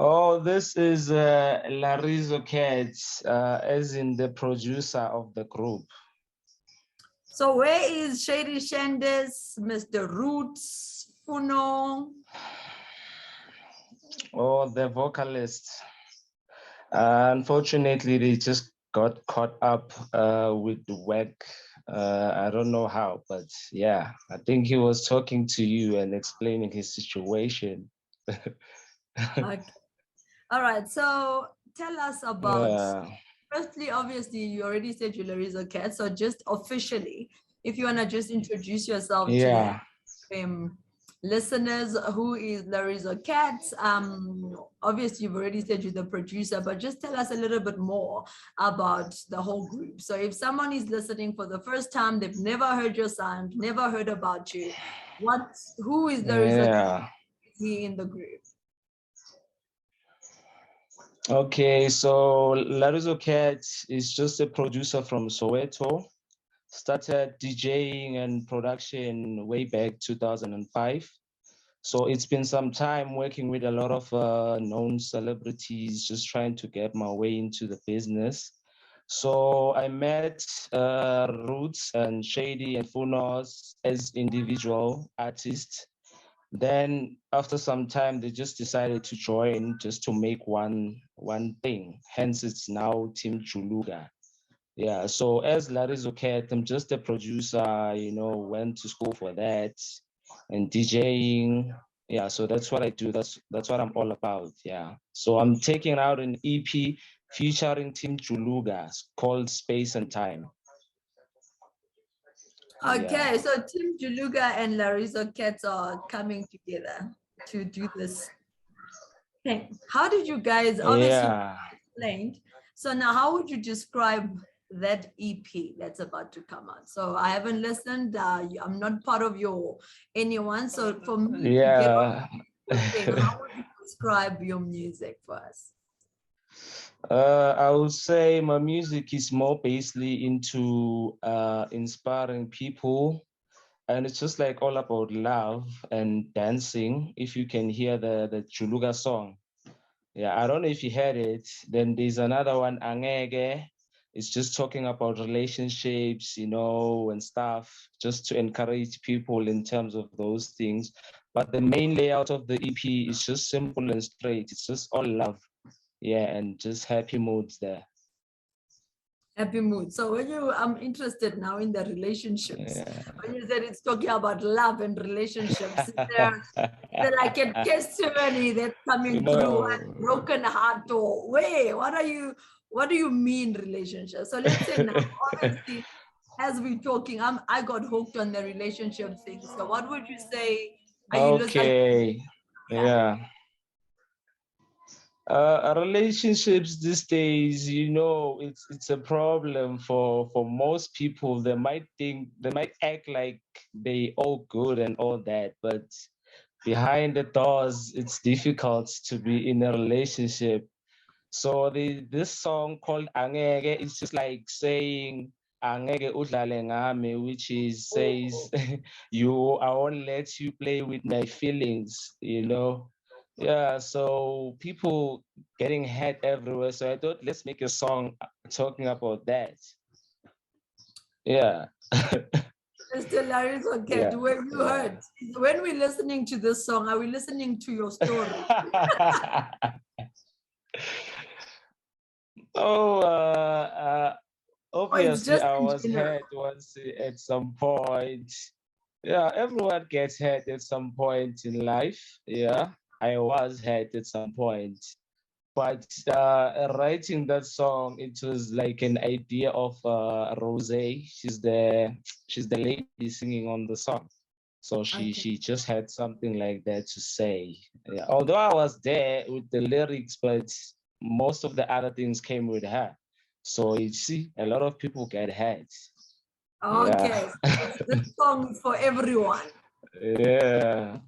Oh, this is Larizo catt, as in the producer of the group. So where is Shady Shandis, Mr.Roots, Funo? Oh, the vocalists. Unfortunately, they just got caught up with the work. I don't know how, but yeah, I think he was talking to you and explaining his situation. Okay. All right. So tell us about, Yeah, firstly, obviously, you already said you Larizo catt. So just officially, if you want to just introduce yourself to the yeah. listeners, who is Larizo catt? Obviously, you've already said you're the producer, but just tell us a little bit more about the whole group. So if someone is listening for the first time, they've never heard your sound, never heard about you, who is Larizo catt? Yeah. Is he in the group? Okay, so Larizo catt is just a producer from Soweto. Started DJing and production way back 2005. So it's been some time working with a lot of known celebrities, just trying to get my way into the business. So I met Roots and Shady and Funos as individual artists. Then after some time, they just decided to join just to make one thing. Hence, it's now Team Juluka. Yeah, so as Larizo catt, I'm just a producer, went to school for that and DJing. Yeah, so that's what I do. That's what I'm all about. Yeah. So I'm taking out an EP featuring Team Juluga called Space and Time. Okay, Yeah. so Tim Juluka and Larizo catt are coming together to do this thing. How did you guys, obviously Yeah. explained, so now how would you describe that EP that's about to come out? So I haven't listened, I'm not part of your anyone, so for me to get on Yeah. the thing, how would you describe your music for us? I would say my music is more basically into inspiring people, and it's just like all about love and dancing. If you can hear the Juluka song, yeah, I don't know if you heard it. Then there's another one, Angeke. It's just talking about relationships, and stuff, just to encourage people in terms of those things. But the main layout of the EP is just simple and straight. It's just all love, yeah, and just happy moods there. Happy mood. So when I'm interested now in the relationships. Yeah. When you said it's talking about love and relationships, is there like a testimony that's coming through, a No. broken heart, or wait, what do you mean relationship? So let's say now, obviously, as we're talking, I got hooked on the relationship thing. So what would you say? Are you, Okay. yeah. Yeah. Relationships these days, it's a problem for most people. They might act like they all good and all that, but behind the doors, it's difficult to be in a relationship. So this song called Angeke is just like saying Angeke udlale ngami, which is says I won't let you play with my feelings. Yeah, so people getting hurt everywhere. So I thought let's make a song talking about that. Yeah. Mr. Larizo catt, Yeah. were you Yeah. heard? When we're listening to this song, are we listening to your story? Oh, Or it's obviously just I in was general? hurt once at some point. Yeah, everyone gets hurt at some point in life. Yeah, I was hurt at some point. But writing that song, it was like an idea of Rose. She's the lady singing on the song. So she Okay. she just had something like that to say. Yeah. Although I was there with the lyrics, but most of the other things came with her. So you see, a lot of people get hurt. Yeah. Okay. So this song is for everyone. Yeah.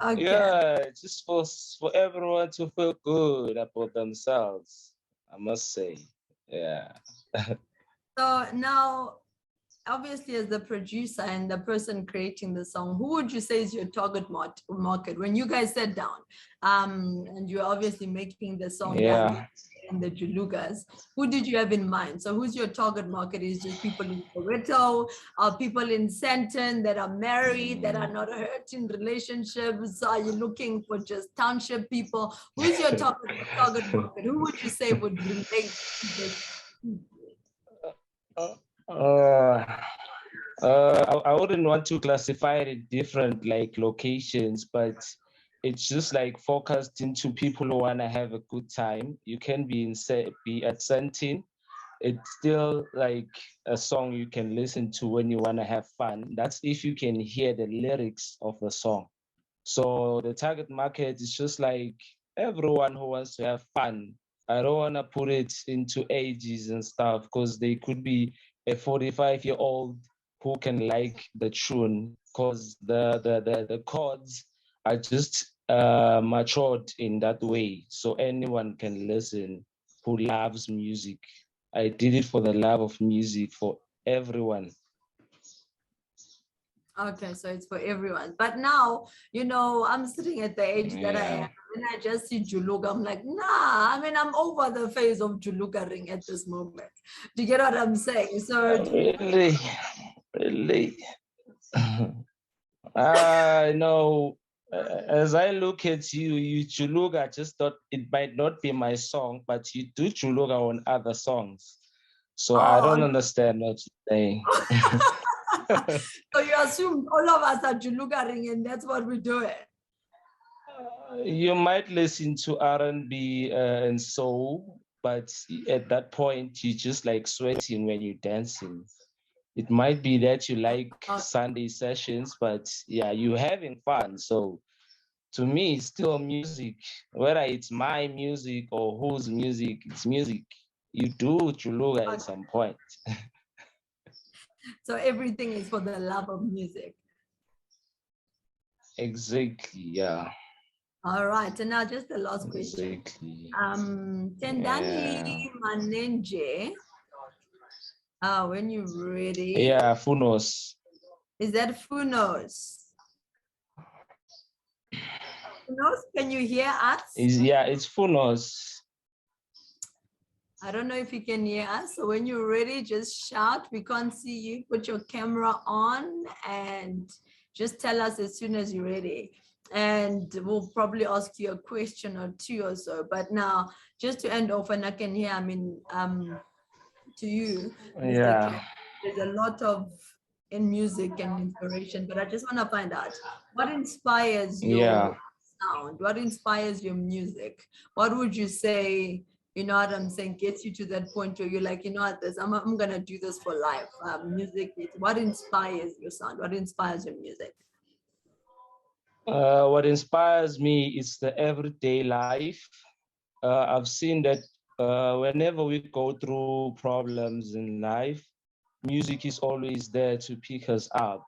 Okay. Yeah, just for everyone to feel good about themselves, I must say. Yeah. So now obviously, as the producer and the person creating the song, who would you say is your target market when you guys sat down? And you're obviously making the song, Yeah. and the Julukas. Who did you have in mind? So, who's your target market? Is just people in Soweto, or people in Sandton that are married, that are not hurt in relationships? Are you looking for just township people? Who's your target market? Who would you say would relate to this? I wouldn't want to classify it in different like locations, but it's just like focused into people who want to have a good time. You can be at Sentin. It's still like a song you can listen to when you want to have fun. That's if you can hear the lyrics of the song. So the target market is just like everyone who wants to have fun. I don't want to put it into ages and stuff because they could be a 45-year-old who can like the tune because the chords are just matured in that way. So anyone can listen who loves music. I did it for the love of music for everyone. Okay, so it's for everyone. But now, I'm sitting at the age that I am, and I just see Juluka. I'm like, nah, I mean, I'm over the phase of Juluka ring at this moment. Do you get what I'm saying? So Really. I know. As I look at you Juluka, I just thought it might not be my song, but you do Juluka on other songs. So I don't understand what you're saying. So you assume all of us are Juluka ring, and that's what we do it. You might listen to R&B and soul, but at that point you just like sweating when you're dancing. It might be that you like Sunday sessions, but yeah, you're having fun. So to me, it's still music. Whether it's my music or whose music, it's music. You do Juluka at some point. So everything is for the love of music. Exactly, yeah. All right, and now just the last question. Tendani Manenje. When you're ready. Yeah, Funos. Is that Funos? Funos, can you hear us? It's Funos. I don't know if you can hear us. So when you're ready, just shout. We can't see you. Put your camera on and just tell us as soon as you're ready. And we'll probably ask you a question or two or so. But now, just to end off, and I can hear, to you, there's a lot of in music and inspiration, but I just want to find out what inspires your sound, what inspires your music. What would you say, you know what I'm saying, gets you to that point where you're like, you know what, I'm gonna do this for life. Music, what inspires your sound? What inspires your music? What inspires me is the everyday life. I've seen that whenever we go through problems in life, music is always there to pick us up.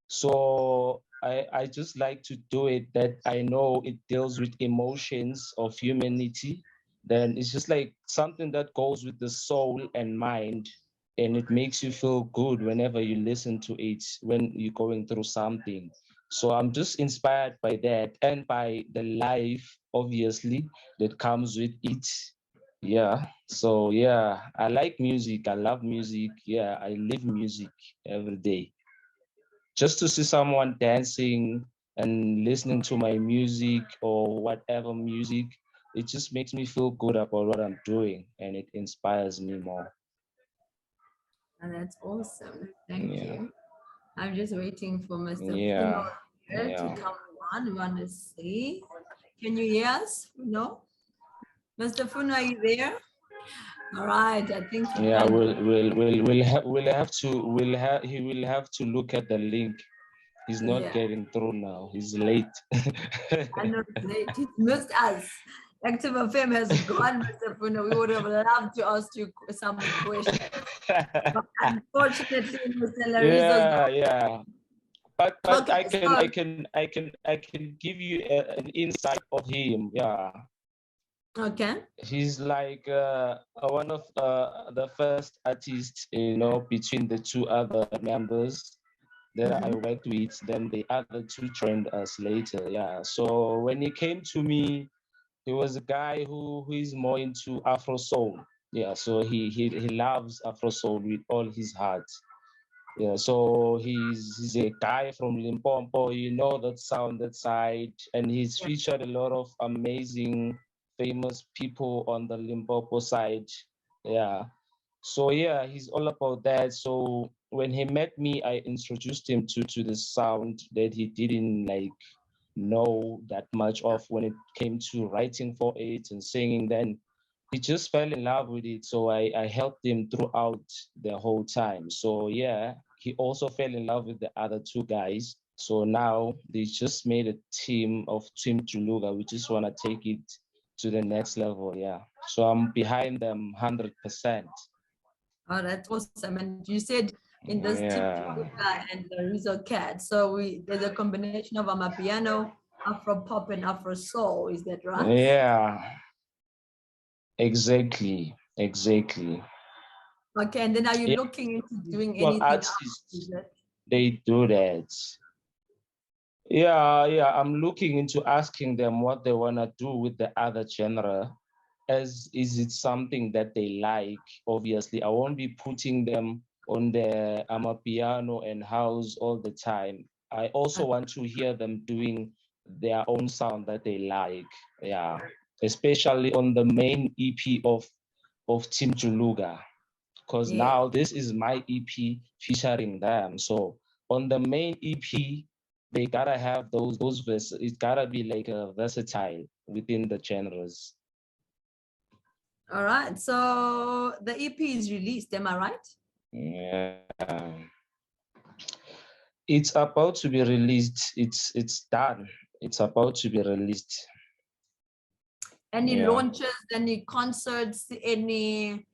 So I just like to do it that I know it deals with emotions of humanity. Then it's just like something that goes with the soul and mind, and it makes you feel good whenever you listen to it when you're going through something. So I'm just inspired by that and by the life, obviously, that comes with it. Yeah. So yeah, I like music. I love music. Yeah, I live music every day. Just to see someone dancing and listening to my music or whatever music, it just makes me feel good about what I'm doing and it inspires me more. And that's awesome. Thank you. I'm just waiting for Mr. Funo to come on. We want to see. Can you hear us? No? Mr. Funo, are you there? All right, I think he will have to look at the link. He's not getting through now. He's late. I know he's late. He missed us. Active FM has gone, Mr. Funo. We would have loved to ask you some questions. But unfortunately, Mr. Larizo. But okay, I can give you an insight of him. Yeah. Okay. He's like one of the first artists, you know, between the two other members that I worked with. Then the other two joined us later. Yeah. So when he came to me, he was a guy who is more into Afro soul. Yeah. So he loves Afro soul with all his heart. Yeah, so he's a guy from Limpopo, you know that sound, that side, and he's featured a lot of amazing, famous people on the Limpopo side. Yeah, so yeah, he's all about that. So when he met me, I introduced him to the sound that he didn't like know that much of when it came to writing for it and singing. Then he just fell in love with it. So I helped him throughout the whole time. So yeah, he also fell in love with the other two guys. So now they just made a team of Team Juluka. We just want to take it to the next level. Yeah. So I'm behind them 100%. Oh, that's awesome. And you said in this team Yeah. and the Larizo catt. So there's a combination of amapiano, Afro pop, and Afro soul. Is that right? Yeah. Exactly. Exactly. Okay. And then are you Yeah. looking into doing Well, anything else? artists, they do that. Yeah, I'm looking into asking them what they want to do with the other genre. As is it something that they like? Obviously, I won't be putting them on the amapiano and house all the time. I also want to hear them doing their own sound that they like. Yeah, especially on the main EP of Team Juluka, because Yeah. now this is my EP featuring them. So on the main EP, they gotta have those verses. It gotta be like a versatile within the genres. All right. So the EP is released. Am I right? Yeah. It's about to be released. It's done. It's about to be released. Any Yeah. launches, any concerts, any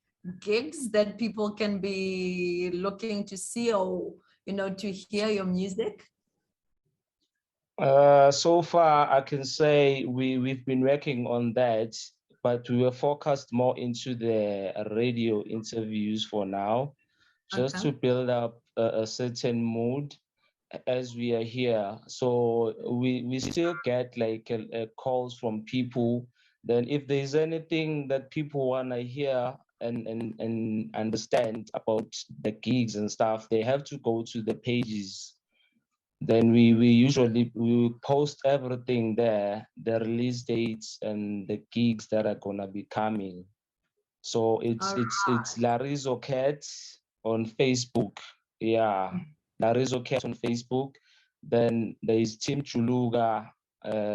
gigs that people can be looking to see or to hear your music? So far, I can say we've been working on that, but we were focused more into the radio interviews for now, just Okay. to build up a certain mood as we are here. So we still get like calls from people. Then if there's anything that people wanna hear and understand about the gigs and stuff, they have to go to the pages. Then we usually we post everything there, the release dates and the gigs that are gonna be coming. So All it's Larizo catt on Facebook. Yeah, Larizo catt on Facebook. Then there is Team Juluka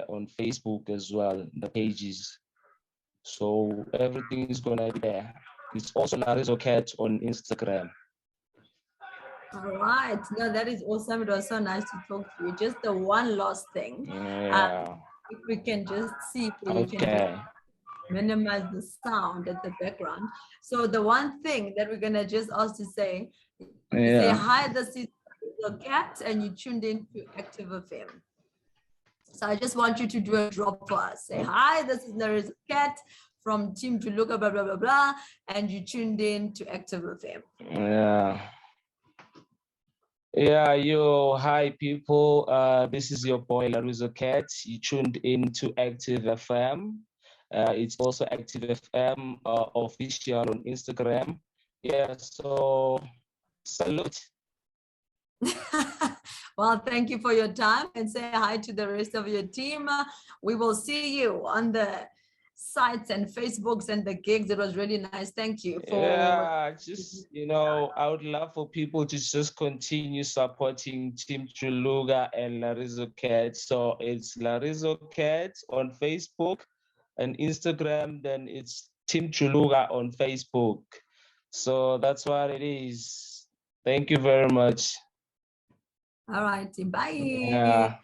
on Facebook as well, the pages. So everything is gonna be there. It's also Larizo catt on Instagram. right. No, that is awesome. It was so nice to talk to you. Just the one last thing. Yeah. If we can just see if we can just Okay. minimize the sound at the background. So the one thing that we're gonna just ask to say, you say, Yeah. hi, this is your cat, and you tuned in to Active FM. So I just want you to do a drop for us. Say, hi, this is Larizo catt from Team Juluka, blah, blah, blah, blah, and you tuned in to Active FM. Yeah. Yeah, yo, hi people. This is your boy Larizo catt. You tuned in to Active FM. It's also Active FM official on Instagram. Yeah, so salute. Well, thank you for your time and say hi to the rest of your team. We will see you on the sites and Facebooks and the gigs. It was really nice. Thank you for. Yeah, just I would love for people to just continue supporting Team Juluka and Larizo catt. So it's Larizo catt on Facebook and Instagram. Then it's Team Juluka on Facebook. So that's what it is. Thank you very much. All right. Bye. Yeah.